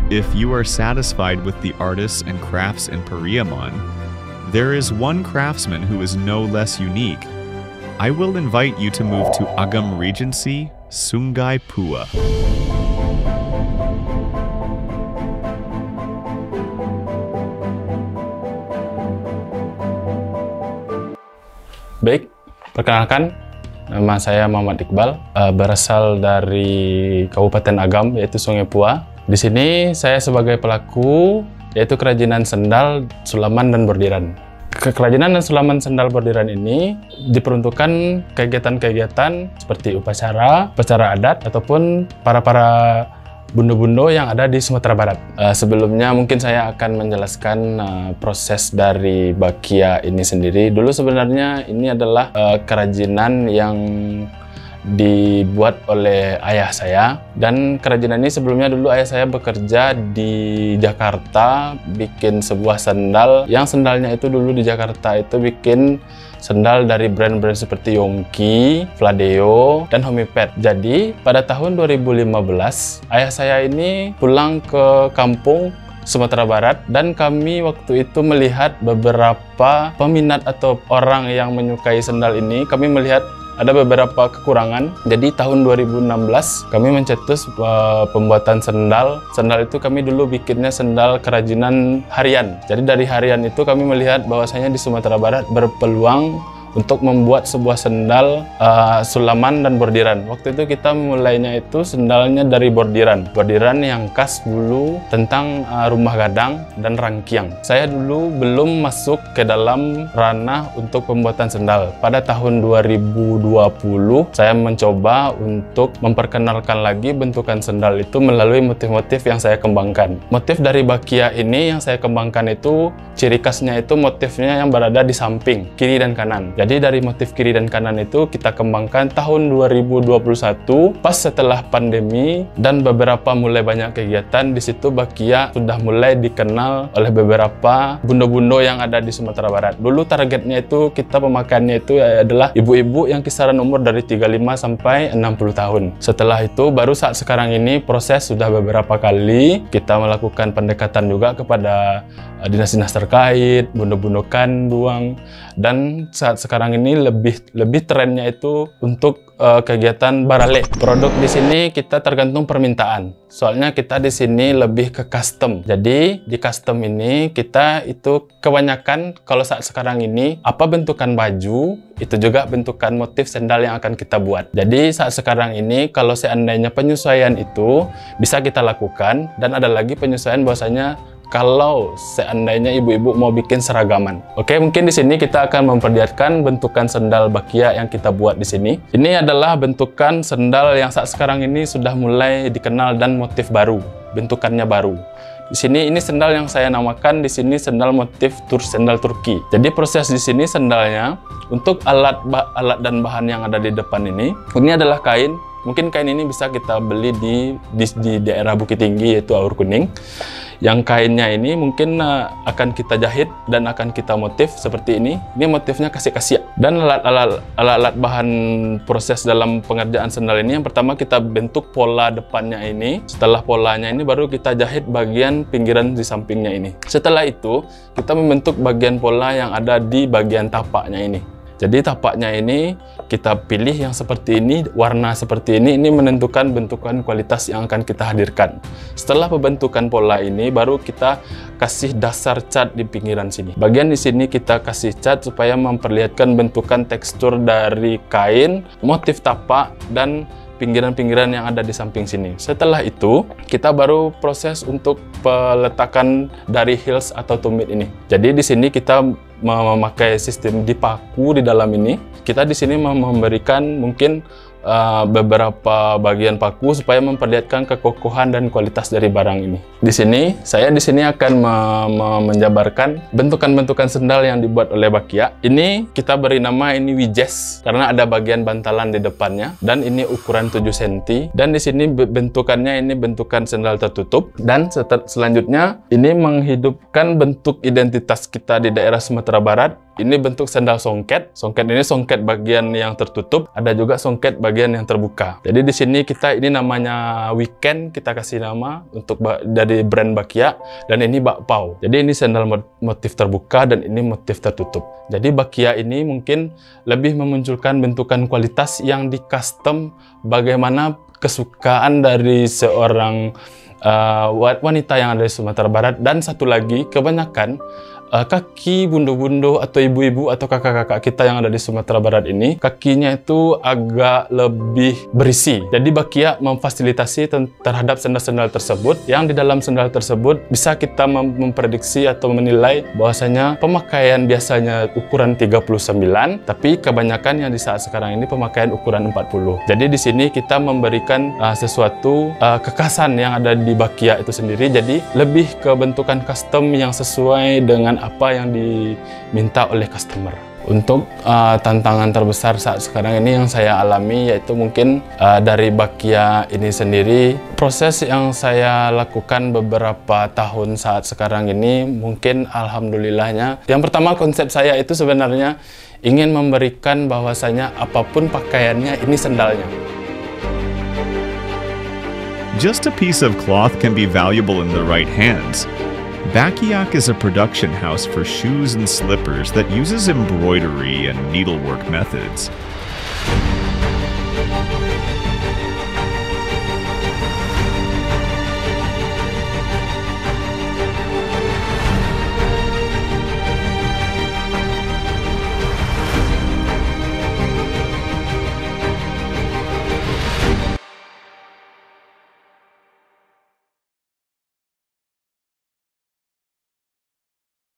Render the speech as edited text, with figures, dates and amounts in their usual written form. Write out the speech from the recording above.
If you are satisfied with the artists and crafts in Pariaman, there is one craftsman who is no less unique. I will invite you to move to Agam Regency, Sungai Pua. Baik, perkenalkan, nama saya Muhammad Iqbal, berasal dari Kabupaten Agam, yaitu Sungai Pua. Di sini saya sebagai pelaku, yaitu kerajinan sendal, sulaman, dan bordiran. Kerajinan dan sulaman sendal bordiran ini diperuntukkan kegiatan-kegiatan seperti upacara adat, ataupun para bundo-bundo yang ada di Sumatera Barat. Sebelumnya mungkin saya akan menjelaskan proses dari bakia ini sendiri. Dulu sebenarnya ini adalah kerajinan yang dibuat oleh ayah saya, dan kerajinan ini sebelumnya dulu ayah saya bekerja di Jakarta, bikin sebuah sendal, yang sendalnya itu dulu di Jakarta itu bikin sendal dari brand-brand seperti Yongki, Fladeo, dan Homipet. Jadi pada tahun 2015 ayah saya ini pulang ke kampung Sumatera Barat, dan kami waktu itu melihat beberapa peminat atau orang yang menyukai sendal ini. Kami melihat ada beberapa kekurangan. Jadi tahun 2016 kami mencetus pembuatan sendal. Sendal itu kami dulu bikinnya sendal kerajinan harian. Jadi dari harian itu kami melihat bahwasanya di Sumatera Barat berpeluang untuk membuat sebuah sendal sulaman dan bordiran. Waktu itu kita mulainya itu sendalnya dari bordiran yang khas dulu tentang rumah gadang dan rangkiang. Saya dulu belum masuk ke dalam ranah untuk pembuatan sendal. Pada tahun 2020 saya mencoba untuk memperkenalkan lagi bentukan sendal itu melalui motif-motif yang saya kembangkan. Motif dari bakia ini yang saya kembangkan itu ciri khasnya itu motifnya yang berada di samping kiri dan kanan. Jadi dari motif kiri dan kanan itu kita kembangkan tahun 2021 pas setelah pandemi dan beberapa mulai banyak kegiatan. Di situ bakia sudah mulai dikenal oleh beberapa bundo-bundo yang ada di Sumatera Barat. Dulu targetnya itu kita pemakaiannya itu adalah ibu-ibu yang kisaran umur dari 35 sampai 60 tahun. Setelah itu baru saat sekarang ini proses sudah beberapa kali kita melakukan pendekatan juga kepada dinas-dinas terkait, bundo-bundo kanduang, dan saat sekarang ini lebih trennya itu untuk kegiatan barale. Produk di sini kita tergantung permintaan. Soalnya kita di sini lebih ke custom. Jadi di custom ini kita itu kebanyakan kalau saat sekarang ini apa bentukan baju itu juga bentukan motif sendal yang akan kita buat. Jadi saat sekarang ini kalau seandainya penyesuaian itu bisa kita lakukan, dan ada lagi penyesuaian bahwasanya kalau seandainya ibu-ibu mau bikin seragaman. Oke, mungkin di sini kita akan memperlihatkan bentukan sendal bakia yang kita buat di sini. Ini adalah bentukan sendal yang saat sekarang ini sudah mulai dikenal dan motif baru, bentukannya baru. Di sini ini sendal yang saya namakan di sini sendal motif sendal Turki. Jadi proses di sini sendalnya untuk alat dan bahan yang ada di depan ini adalah kain. Mungkin kain ini bisa kita beli di daerah Bukit Tinggi, yaitu Aur Kuning. Yang kainnya ini mungkin akan kita jahit dan akan kita motif seperti ini. Ini motifnya kasih-kasih. Dan alat bahan proses dalam pengerjaan sendal ini, yang pertama kita bentuk pola depannya ini. Setelah polanya ini baru kita jahit bagian pinggiran di sampingnya ini. Setelah itu kita membentuk bagian pola yang ada di bagian tapaknya ini. Jadi tapaknya ini kita pilih yang seperti ini, warna seperti ini menentukan bentukan kualitas yang akan kita hadirkan. Setelah pembentukan pola ini, baru kita kasih dasar cat di pinggiran sini. Bagian di sini kita kasih cat supaya memperlihatkan bentukan tekstur dari kain, motif tapak, dan pinggiran-pinggiran yang ada di samping sini. Setelah itu, kita baru proses untuk peletakan dari heels atau tumit ini. Jadi di sini kita memakai sistem dipaku di dalam ini. Kita di sini memberikan mungkin beberapa bagian paku supaya memperlihatkan kekokohan dan kualitas dari barang ini. Saya di sini akan menjabarkan bentukan-bentukan sendal yang dibuat oleh bakia. Ini kita beri nama ini Wijes karena ada bagian bantalan di depannya, dan ini ukuran 7 cm. Dan di sini bentukannya ini bentukan sendal tertutup. Dan selanjutnya ini menghidupkan bentuk identitas kita di daerah Sumatera Barat. Ini bentuk sandal songket. Songket ini songket bagian yang tertutup, ada juga songket bagian yang terbuka. Jadi di sini ini namanya Weekend, kita kasih nama untuk dari brand Bakia, dan ini Bakpao. Jadi ini sandal motif terbuka dan ini motif tertutup. Jadi Bakia ini mungkin lebih memunculkan bentukan kualitas yang di custom bagaimana kesukaan dari seorang wanita yang ada di Sumatera Barat. Dan satu lagi, kebanyakan kaki bundo-bundo atau ibu-ibu atau kakak-kakak kita yang ada di Sumatera Barat ini, kakinya itu agak lebih berisi. Jadi Bakia memfasilitasi terhadap sandal-sandal tersebut, yang di dalam sandal tersebut bisa kita memprediksi atau menilai bahwasanya pemakaian biasanya ukuran 39, tapi kebanyakan yang di saat sekarang ini pemakaian ukuran 40. Jadi di sini kita memberikan sesuatu kekhasan yang ada di Bakia itu sendiri. Jadi lebih ke bentukan custom yang sesuai dengan apa yang diminta oleh customer. Untuk tantangan terbesar saat sekarang ini yang saya alami, yaitu mungkin dari Bakia ini sendiri, proses yang saya lakukan beberapa tahun saat sekarang ini, mungkin alhamdulillahnya, yang pertama konsep saya itu sebenarnya ingin memberikan bahwasanya apapun pakaiannya, ini sandalnya. Just a piece of cloth can be valuable in the right hands. Bakiak is a production house for shoes and slippers that uses embroidery and needlework methods.